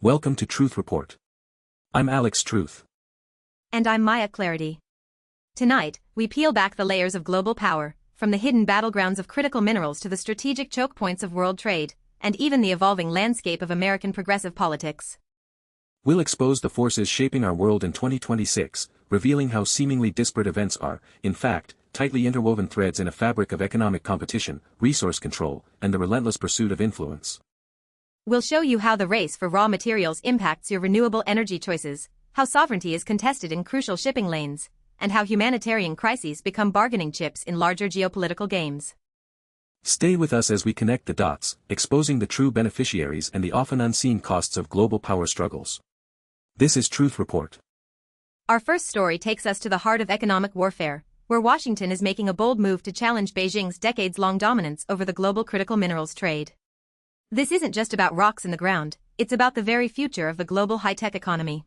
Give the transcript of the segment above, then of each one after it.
Welcome to Truth Report. I'm Alex Truth. And I'm Maya Clarity. Tonight, we peel back the layers of global power, from the hidden battlegrounds of critical minerals to the strategic choke points of world trade, and even the evolving landscape of American progressive politics. We'll expose the forces shaping our world in 2026, revealing how seemingly disparate events are, in fact, tightly interwoven threads in a fabric of economic competition, resource control, and the relentless pursuit of influence. We'll show you how the race for raw materials impacts your renewable energy choices, how sovereignty is contested in crucial shipping lanes, and how humanitarian crises become bargaining chips in larger geopolitical games. Stay with us as we connect the dots, exposing the true beneficiaries and the often unseen costs of global power struggles. This is Truth Report. Our first story takes us to the heart of economic warfare, where Washington is making a bold move to challenge Beijing's decades-long dominance over the global critical minerals trade. This isn't just about rocks in the ground, it's about the very future of the global high-tech economy.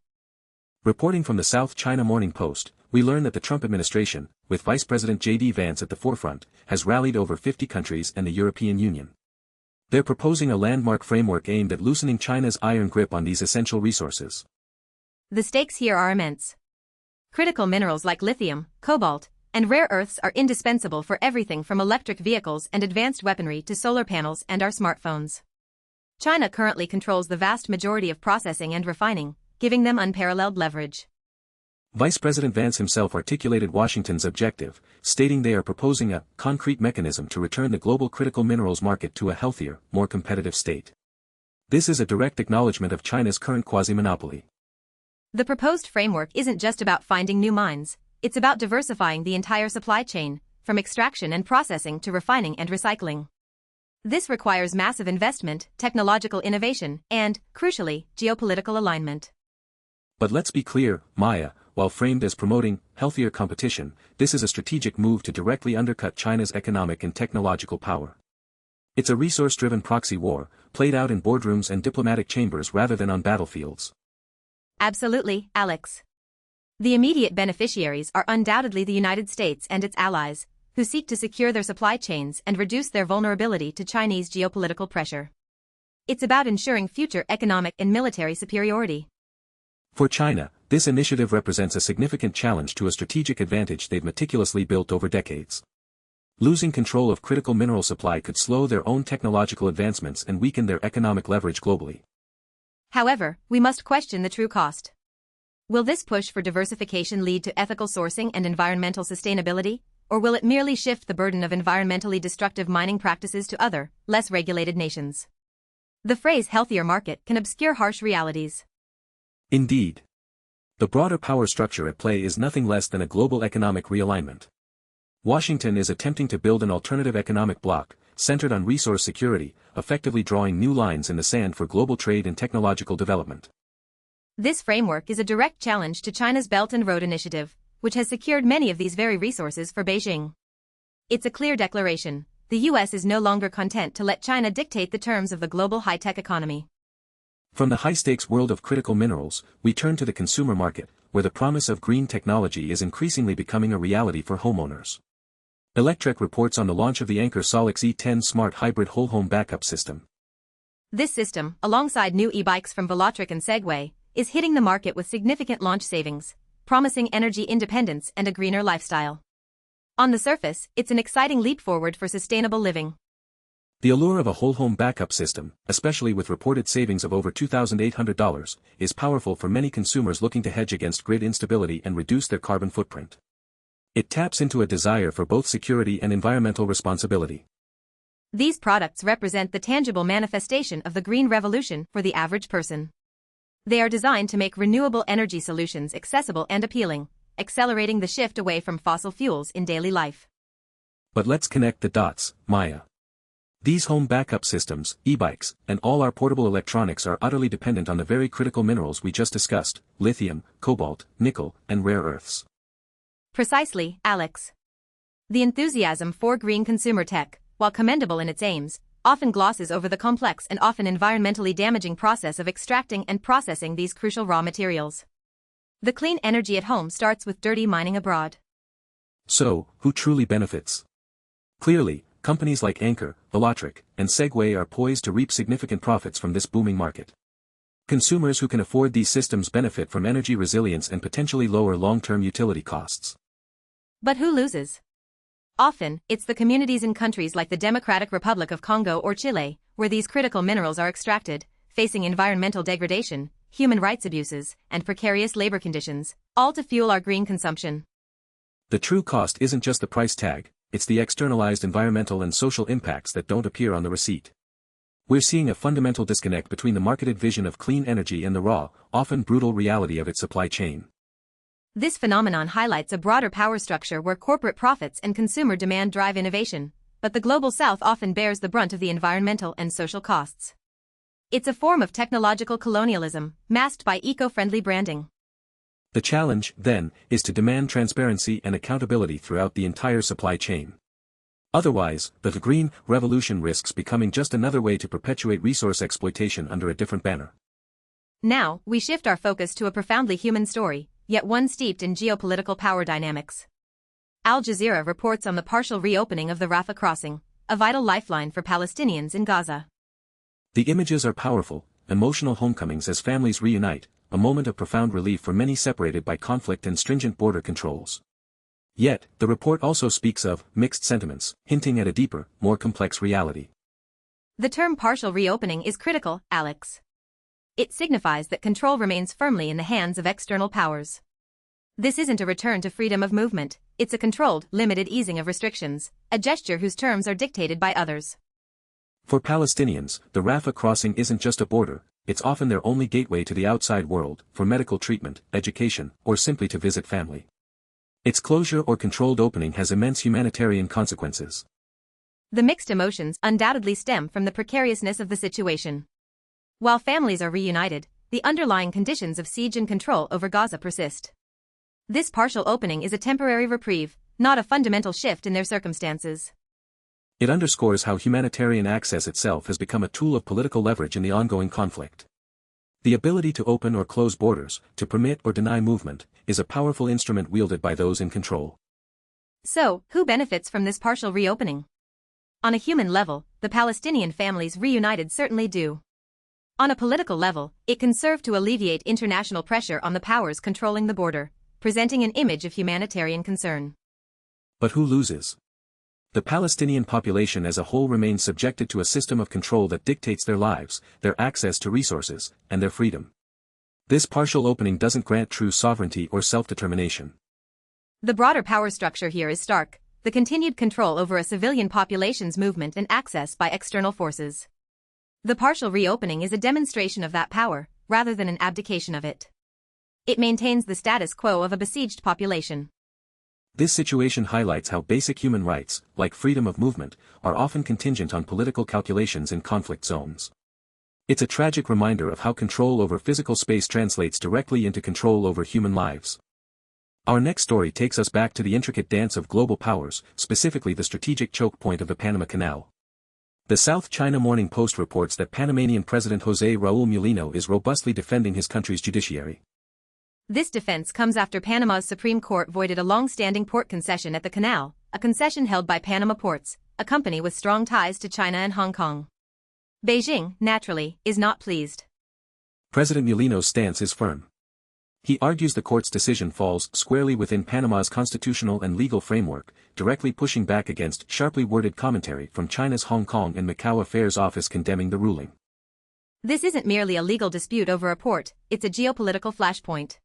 Reporting from the South China Morning Post, we learn that the Trump administration, with Vice President J.D. Vance at the forefront, has rallied over 50 countries and the European Union. They're proposing a landmark framework aimed at loosening China's iron grip on these essential resources. The stakes here are immense. Critical minerals like lithium, cobalt, and rare earths are indispensable for everything from electric vehicles and advanced weaponry to solar panels and our smartphones. China currently controls the vast majority of processing and refining, giving them unparalleled leverage. Vice President Vance himself articulated Washington's objective, stating they are proposing a concrete mechanism to return the global critical minerals market to a healthier, more competitive state. This is a direct acknowledgement of China's current quasi-monopoly. The proposed framework isn't just about finding new mines, it's about diversifying the entire supply chain, from extraction and processing to refining and recycling. This requires massive investment, technological innovation, and, crucially, geopolitical alignment. But let's be clear, Maya, while framed as promoting healthier competition, this is a strategic move to directly undercut China's economic and technological power. It's a resource-driven proxy war, played out in boardrooms and diplomatic chambers rather than on battlefields. Absolutely, Alex. The immediate beneficiaries are undoubtedly the United States and its allies, who seek to secure their supply chains and reduce their vulnerability to Chinese geopolitical pressure. It's about ensuring future economic and military superiority. For China, this initiative represents a significant challenge to a strategic advantage they've meticulously built over decades. Losing control of critical mineral supply could slow their own technological advancements and weaken their economic leverage globally. However, we must question the true cost. Will this push for diversification lead to ethical sourcing and environmental sustainability? Or will it merely shift the burden of environmentally destructive mining practices to other, less regulated nations? The phrase healthier market can obscure harsh realities. Indeed. The broader power structure at play is nothing less than a global economic realignment. Washington is attempting to build an alternative economic bloc, centered on resource security, effectively drawing new lines in the sand for global trade and technological development. This framework is a direct challenge to China's Belt and Road Initiative, which has secured many of these very resources for Beijing. It's a clear declaration: the U.S. is no longer content to let China dictate the terms of the global high-tech economy. From the high-stakes world of critical minerals, we turn to the consumer market, where the promise of green technology is increasingly becoming a reality for homeowners. Electrek reports on the launch of the Anker SOLIX E10 smart hybrid whole-home backup system. This system, alongside new e-bikes from Velotric and Segway, is hitting the market with significant launch savings, promising energy independence and a greener lifestyle. On the surface, it's an exciting leap forward for sustainable living. The allure of a whole-home backup system, especially with reported savings of over $2,800, is powerful for many consumers looking to hedge against grid instability and reduce their carbon footprint. It taps into a desire for both security and environmental responsibility. These products represent the tangible manifestation of the green revolution for the average person. They are designed to make renewable energy solutions accessible and appealing, accelerating the shift away from fossil fuels in daily life. But let's connect the dots, Maya. These home backup systems, e-bikes, and all our portable electronics are utterly dependent on the very critical minerals we just discussed: lithium, cobalt, nickel, and rare earths. Precisely, Alex. The enthusiasm for green consumer tech, while commendable in its aims, often glosses over the complex and often environmentally damaging process of extracting and processing these crucial raw materials. The clean energy at home starts with dirty mining abroad. So, who truly benefits? Clearly, companies like Anker, Velotric, and Segway are poised to reap significant profits from this booming market. Consumers who can afford these systems benefit from energy resilience and potentially lower long-term utility costs. But who loses? Often, it's the communities in countries like the Democratic Republic of Congo or Chile, where these critical minerals are extracted, facing environmental degradation, human rights abuses, and precarious labor conditions, all to fuel our green consumption. The true cost isn't just the price tag, it's the externalized environmental and social impacts that don't appear on the receipt. We're seeing a fundamental disconnect between the marketed vision of clean energy and the raw, often brutal reality of its supply chain. This phenomenon highlights a broader power structure where corporate profits and consumer demand drive innovation, but the global south often bears the brunt of the environmental and social costs. It's a form of technological colonialism, masked by eco-friendly branding. The challenge, then, is to demand transparency and accountability throughout the entire supply chain. Otherwise, the green revolution risks becoming just another way to perpetuate resource exploitation under a different banner. Now, we shift our focus to a profoundly human story, yet one steeped in geopolitical power dynamics. Al Jazeera reports on the partial reopening of the Rafah crossing, a vital lifeline for Palestinians in Gaza. The images are powerful, emotional homecomings as families reunite, a moment of profound relief for many separated by conflict and stringent border controls. Yet, the report also speaks of mixed sentiments, hinting at a deeper, more complex reality. The term partial reopening is critical, Alex. It signifies that control remains firmly in the hands of external powers. This isn't a return to freedom of movement, it's a controlled, limited easing of restrictions, a gesture whose terms are dictated by others. For Palestinians, the Rafah crossing isn't just a border, it's often their only gateway to the outside world, for medical treatment, education, or simply to visit family. Its closure or controlled opening has immense humanitarian consequences. The mixed emotions undoubtedly stem from the precariousness of the situation. While families are reunited, the underlying conditions of siege and control over Gaza persist. This partial opening is a temporary reprieve, not a fundamental shift in their circumstances. It underscores how humanitarian access itself has become a tool of political leverage in the ongoing conflict. The ability to open or close borders, to permit or deny movement, is a powerful instrument wielded by those in control. So, who benefits from this partial reopening? On a human level, the Palestinian families reunited certainly do. On a political level, it can serve to alleviate international pressure on the powers controlling the border, presenting an image of humanitarian concern. But who loses? The Palestinian population as a whole remains subjected to a system of control that dictates their lives, their access to resources, and their freedom. This partial opening doesn't grant true sovereignty or self-determination. The broader power structure here is stark, the continued control over a civilian population's movement and access by external forces. The partial reopening is a demonstration of that power, rather than an abdication of it. It maintains the status quo of a besieged population. This situation highlights how basic human rights, like freedom of movement, are often contingent on political calculations in conflict zones. It's a tragic reminder of how control over physical space translates directly into control over human lives. Our next story takes us back to the intricate dance of global powers, specifically the strategic choke point of the Panama Canal. The South China Morning Post reports that Panamanian President José Raúl Mulino is robustly defending his country's judiciary. This defense comes after Panama's Supreme Court voided a long-standing port concession at the canal, a concession held by Panama Ports, a company with strong ties to China and Hong Kong. Beijing, naturally, is not pleased. President Mulino's stance is firm. He argues the court's decision falls squarely within Panama's constitutional and legal framework, directly pushing back against sharply worded commentary from China's Hong Kong and Macau Affairs Office condemning the ruling. This isn't merely a legal dispute over a port, it's a geopolitical flashpoint.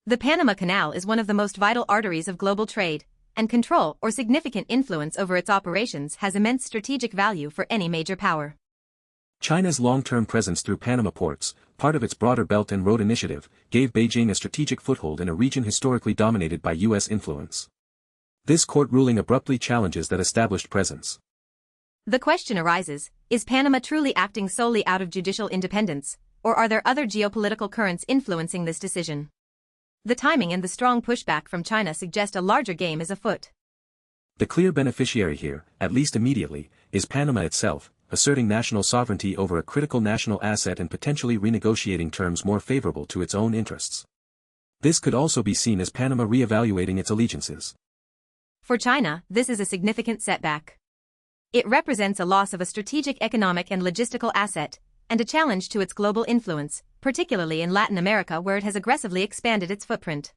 The Panama Canal is one of the most vital arteries of global trade, and control or significant influence over its operations has immense strategic value for any major power. China's long-term presence through Panama ports, part of its broader Belt and Road Initiative, gave Beijing a strategic foothold in a region historically dominated by U.S. influence. This court ruling abruptly challenges that established presence. The question arises, is Panama truly acting solely out of judicial independence, or are there other geopolitical currents influencing this decision? The timing and the strong pushback from China suggest a larger game is afoot. The clear beneficiary here, at least immediately, is Panama itself, asserting national sovereignty over a critical national asset and potentially renegotiating terms more favorable to its own interests. This could also be seen as Panama re-evaluating its allegiances. For China, this is a significant setback. It represents a loss of a strategic economic and logistical asset, and a challenge to its global influence, particularly in Latin America where it has aggressively expanded its footprint.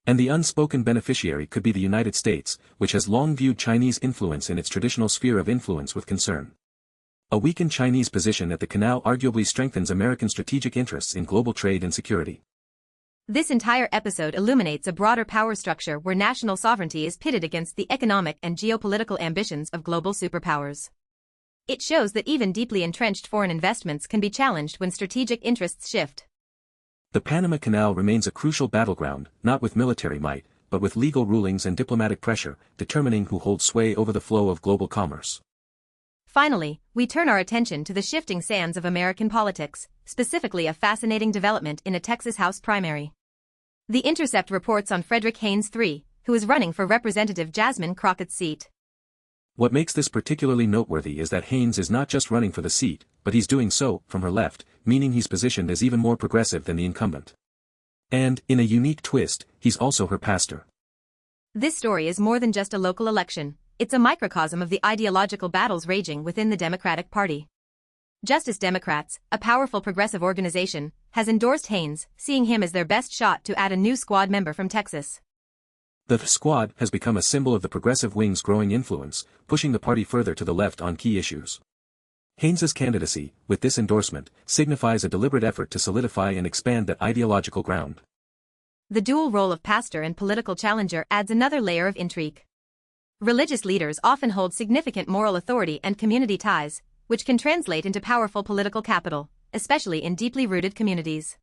And the unspoken beneficiary could be the United States, which has long viewed Chinese influence in its traditional sphere of influence with concern. A weakened Chinese position at the canal arguably strengthens American strategic interests in global trade and security. This entire episode illuminates a broader power structure where national sovereignty is pitted against the economic and geopolitical ambitions of global superpowers. It shows that even deeply entrenched foreign investments can be challenged when strategic interests shift. The Panama Canal remains a crucial battleground, not with military might, but with legal rulings and diplomatic pressure, determining who holds sway over the flow of global commerce. Finally, we turn our attention to the shifting sands of American politics, specifically a fascinating development in a Texas House primary. The Intercept reports on Frederick Haynes III, who is running for Representative Jasmine Crockett's seat. What makes this particularly noteworthy is that Haynes is not just running for the seat, but he's doing so from her left, meaning he's positioned as even more progressive than the incumbent. And, in a unique twist, he's also her pastor. This story is more than just a local election. It's a microcosm of the ideological battles raging within the Democratic Party. Justice Democrats, a powerful progressive organization, has endorsed Haynes, seeing him as their best shot to add a new squad member from Texas. The squad has become a symbol of the progressive wing's growing influence, pushing the party further to the left on key issues. Haynes's candidacy, with this endorsement, signifies a deliberate effort to solidify and expand that ideological ground. The dual role of pastor and political challenger adds another layer of intrigue. Religious leaders often hold significant moral authority and community ties, which can translate into powerful political capital, especially in deeply rooted communities.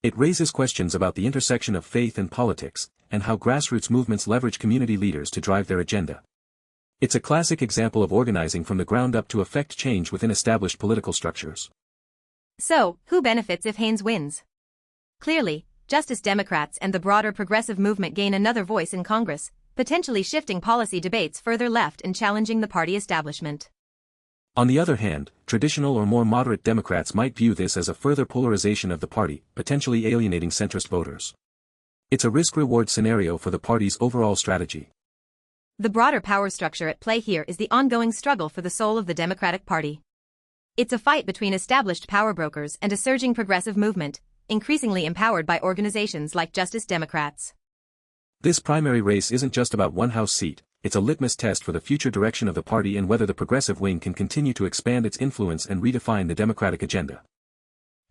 It raises questions about the intersection of faith and politics, and how grassroots movements leverage community leaders to drive their agenda. It's a classic example of organizing from the ground up to effect change within established political structures. So, who benefits if Haynes wins? Clearly, Justice Democrats and the broader progressive movement gain another voice in Congress, potentially shifting policy debates further left and challenging the party establishment. On the other hand, traditional or more moderate Democrats might view this as a further polarization of the party, potentially alienating centrist voters. It's a risk-reward scenario for the party's overall strategy. The broader power structure at play here is the ongoing struggle for the soul of the Democratic Party. It's a fight between established power brokers and a surging progressive movement, increasingly empowered by organizations like Justice Democrats. This primary race isn't just about one House seat, it's a litmus test for the future direction of the party and whether the progressive wing can continue to expand its influence and redefine the Democratic agenda.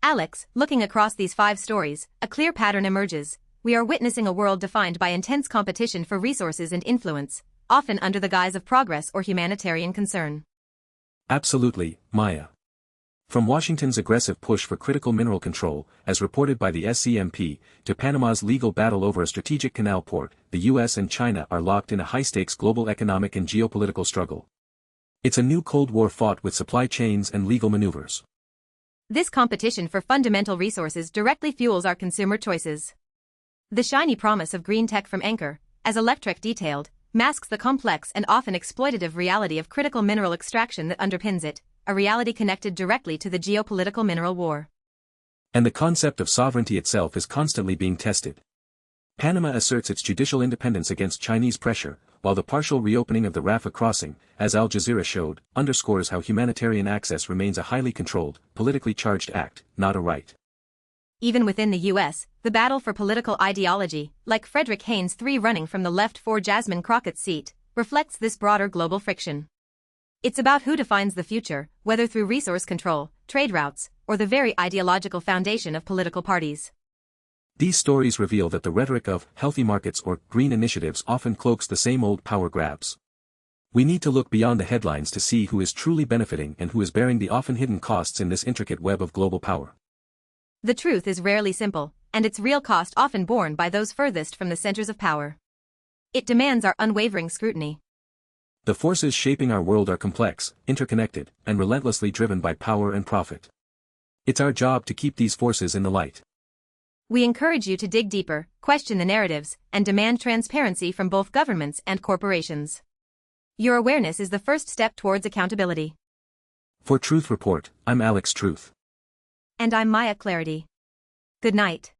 Alex, looking across these 5 stories, a clear pattern emerges. We are witnessing a world defined by intense competition for resources and influence, often under the guise of progress or humanitarian concern. Absolutely, Maya. From Washington's aggressive push for critical mineral control, as reported by the SCMP, to Panama's legal battle over a strategic canal port, the US and China are locked in a high-stakes global economic and geopolitical struggle. It's a new Cold War fought with supply chains and legal maneuvers. This competition for fundamental resources directly fuels our consumer choices. The shiny promise of green tech from Anker, as Electrek detailed, masks the complex and often exploitative reality of critical mineral extraction that underpins it, a reality connected directly to the geopolitical mineral war. And the concept of sovereignty itself is constantly being tested. Panama asserts its judicial independence against Chinese pressure, while the partial reopening of the Rafah crossing, as Al Jazeera showed, underscores how humanitarian access remains a highly controlled, politically charged act, not a right. Even within the US, the battle for political ideology, like Frederick Haynes III running from the left for Jasmine Crockett's seat, reflects this broader global friction. It's about who defines the future, whether through resource control, trade routes, or the very ideological foundation of political parties. These stories reveal that the rhetoric of healthy markets or green initiatives often cloaks the same old power grabs. We need to look beyond the headlines to see who is truly benefiting and who is bearing the often hidden costs in this intricate web of global power. The truth is rarely simple, and its real cost often borne by those furthest from the centers of power. It demands our unwavering scrutiny. The forces shaping our world are complex, interconnected, and relentlessly driven by power and profit. It's our job to keep these forces in the light. We encourage you to dig deeper, question the narratives, and demand transparency from both governments and corporations. Your awareness is the first step towards accountability. For Truth Report, I'm Alex Truth. And I'm Maya Clarity. Good night.